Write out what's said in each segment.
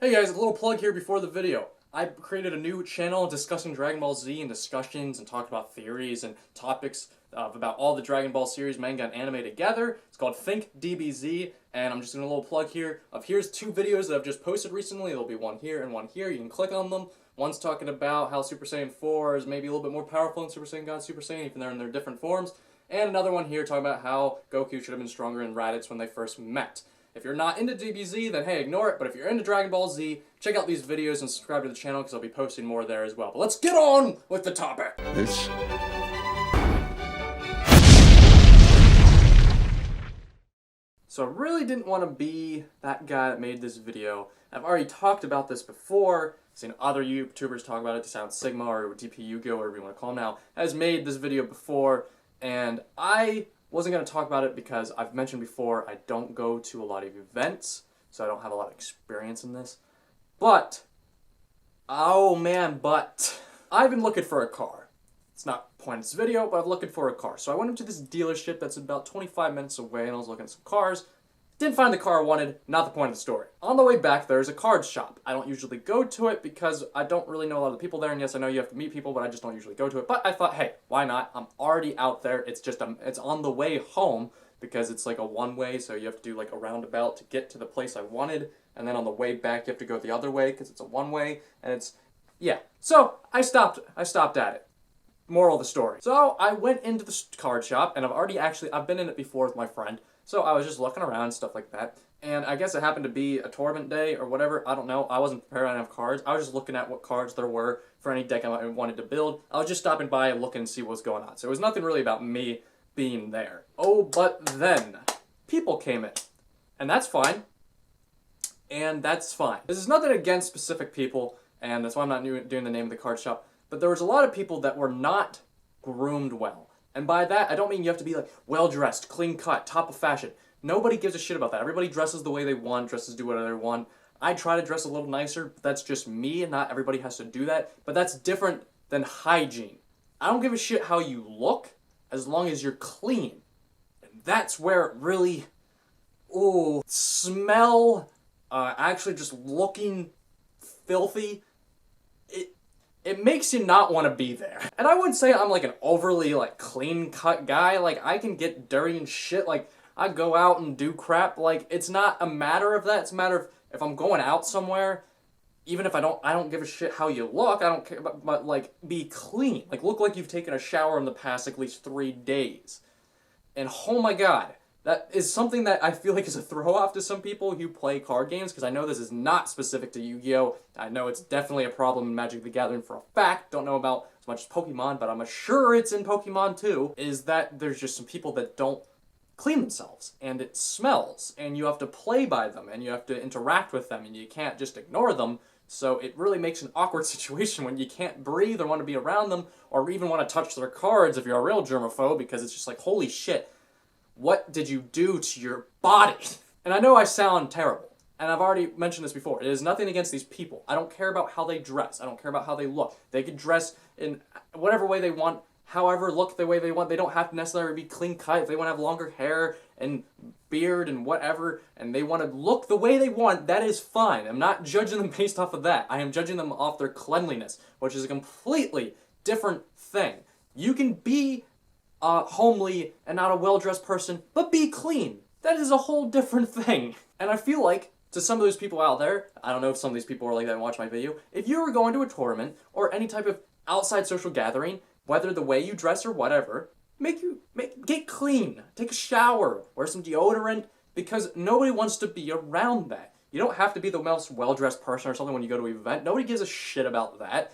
Hey guys, a little plug here before the video. I created a new channel discussing Dragon Ball Z and discussions and talked about theories and topics about all the Dragon Ball series, manga, and anime together. It's called Think DBZ, and I'm just doing a little plug here of here's two videos that I've just posted recently. There'll be one here and one here. You can click on them. One's talking about how Super Saiyan 4 is maybe a little bit more powerful than Super Saiyan God Super Saiyan, even though they're in their different forms. And another one here talking about how Goku should have been stronger in Raditz when they first met. If you're not into DBZ, then hey, ignore it. But if you're into Dragon Ball Z, check out these videos and subscribe to the channel because I'll be posting more there as well. But let's get on with the topic. So I really didn't want to be that guy that made this video. I've already talked about this before. I've seen other YouTubers talk about it. Sound Sigma or DP Yu-Gi-Oh, whatever you want to call him now, has made this video before. And I wasn't going to talk about it because I've mentioned before I don't go to a lot of events, so I don't have a lot of experience in this. But, oh man, I've been looking for a car. It's not the point of this video, but I'm looking for a car. So I went into this dealership that's about 25 minutes away and I was looking at some cars. Didn't find the car I wanted, not the point of the story. On the way back, there's a card shop. I don't usually go to it because I don't really know a lot of the people there, and yes, I know you have to meet people, but I just don't usually go to it. But I thought, hey, why not? I'm already out there. It's just, it's on the way home because it's like a one-way, so you have to do like a roundabout to get to the place I wanted, and then on the way back, you have to go the other way because it's a one-way, and it's, yeah. So I stopped at it. Moral of the story. So I went into the card shop, and I've been in it before with my friend. So I was just looking around and stuff like that. And I guess it happened to be a tournament day or whatever. I don't know. I wasn't prepared on enough cards. I was just looking at what cards there were for any deck I wanted to build. I was just stopping by and looking and see what was going on. So it was nothing really about me being there. Oh, but then people came in. And that's fine. And that's fine. This is nothing against specific people, and that's why I'm not doing the name of the card shop. But there was a lot of people that were not groomed well. And by that, I don't mean you have to be like well-dressed, clean-cut, top of fashion. Nobody gives a shit about that. Everybody dresses the way they want, do whatever they want. I try to dress a little nicer, but that's just me, and not everybody has to do that. But that's different than hygiene. I don't give a shit how you look, as long as you're clean. And that's where it really, ooh, smell, actually just looking filthy. It makes you not want to be there. And I wouldn't say I'm like an overly like clean-cut guy. Like I can get dirty and shit. Like I go out and do crap. Like it's not a matter of that. It's a matter of if I'm going out somewhere, even if I don't give a shit how you look. I don't care, but like be clean. Like look like you've taken a shower in the past at least 3 days. And oh my god, that is something that I feel like is a throw-off to some people who play card games, because I know this is not specific to Yu-Gi-Oh! I know it's definitely a problem in Magic the Gathering for a fact. Don't know about as much as Pokemon, but I'm sure it's in Pokemon too, is that there's just some people that don't clean themselves, and it smells, and you have to play by them, and you have to interact with them, and you can't just ignore them. So it really makes an awkward situation when you can't breathe or want to be around them, or even want to touch their cards if you're a real germaphobe, because it's just like, holy shit. What did you do to your body? And I know I sound terrible, and I've already mentioned this before. It is nothing against these people. I don't care about how they dress. I don't care about how they look. They could dress in whatever way they want, however look the way they want. They don't have to necessarily be clean-cut. If they want to have longer hair and beard and whatever, and they want to look the way they want, that is fine. I'm not judging them based off of that. I am judging them off their cleanliness, which is a completely different thing. You can be homely and not a well-dressed person, but be clean. That is a whole different thing. And I feel like, to some of those people out there, I don't know if some of these people are like that and watch my video, if you were going to a tournament or any type of outside social gathering, whether the way you dress or whatever, get clean, take a shower, wear some deodorant, because nobody wants to be around that. You don't have to be the most well-dressed person or something when you go to an event. Nobody gives a shit about that.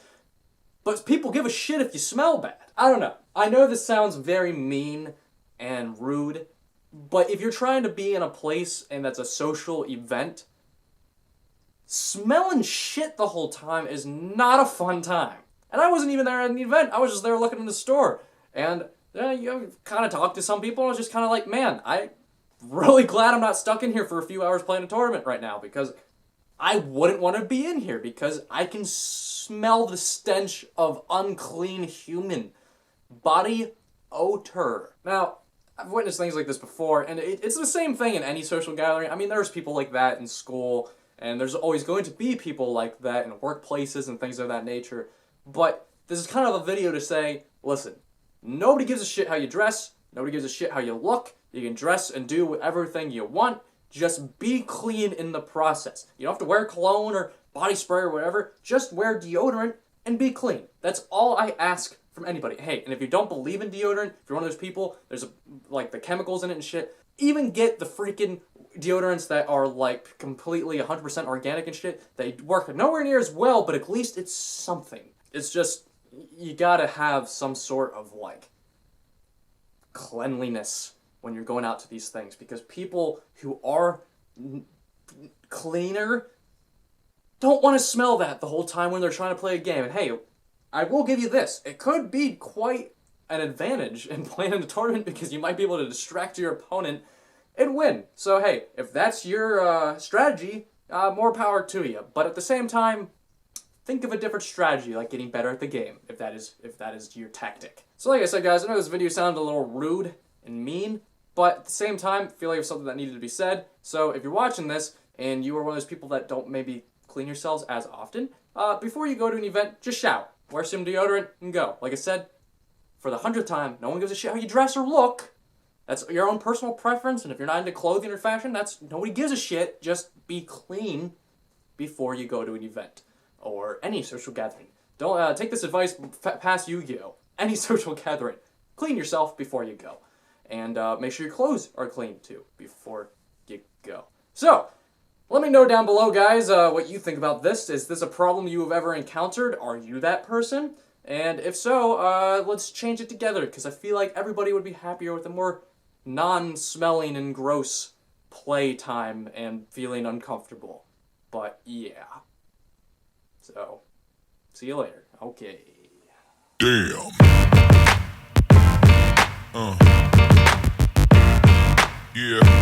But people give a shit if you smell bad. I don't know. I know this sounds very mean and rude, but if you're trying to be in a place and that's a social event, smelling shit the whole time is not a fun time. And I wasn't even there at an event. I was just there looking in the store. And you kind of talked to some people, and I was just kind of like, man, I'm really glad I'm not stuck in here for a few hours playing a tournament right now, because I wouldn't want to be in here because I can smell the stench of unclean human body odor. Now, I've witnessed things like this before, and it's the same thing in any social gathering. I mean, there's people like that in school And there's always going to be people like that in workplaces and things of that nature. But this is kind of a video to say, listen, nobody gives a shit how you dress. Nobody gives a shit how you look. You can dress and do everything you want. Just be clean in the process. You don't have to wear cologne or body spray or whatever. Just wear deodorant and be clean. That's all I ask from anybody. Hey, and if you don't believe in deodorant, if you're one of those people, there's like the chemicals in it and shit, even get the freaking deodorants that are like completely 100% organic and shit. They work nowhere near as well, but at least it's something. It's just, you gotta have some sort of like cleanliness when you're going out to these things, because people who are cleaner don't want to smell that the whole time when they're trying to play a game. And hey, I will give you this. It could be quite an advantage in playing in a tournament because you might be able to distract your opponent and win. So hey, if that's your strategy, more power to you. But at the same time, think of a different strategy, like getting better at the game, if that is your tactic. So like I said, guys, I know this video sounded a little rude and mean, but at the same time, I feel like it was something that needed to be said. So if you're watching this and you are one of those people that don't maybe clean yourselves as often, before you go to an event, just shower, wear some deodorant, and go. Like I said, for the 100th time, no one gives a shit how you dress or look. That's your own personal preference, and if you're not into clothing or fashion, nobody gives a shit. Just be clean before you go to an event or any social gathering. Don't take this advice past Yu-Gi-Oh! Any social gathering, clean yourself before you go, and make sure your clothes are clean too before you go. So, let me know down below, guys, what you think about this. Is this a problem you have ever encountered? Are you that person? And if so, let's change it together, because I feel like everybody would be happier with a more non-smelling and gross playtime and feeling uncomfortable. But yeah. So, see you later. Okay. Damn. Yeah.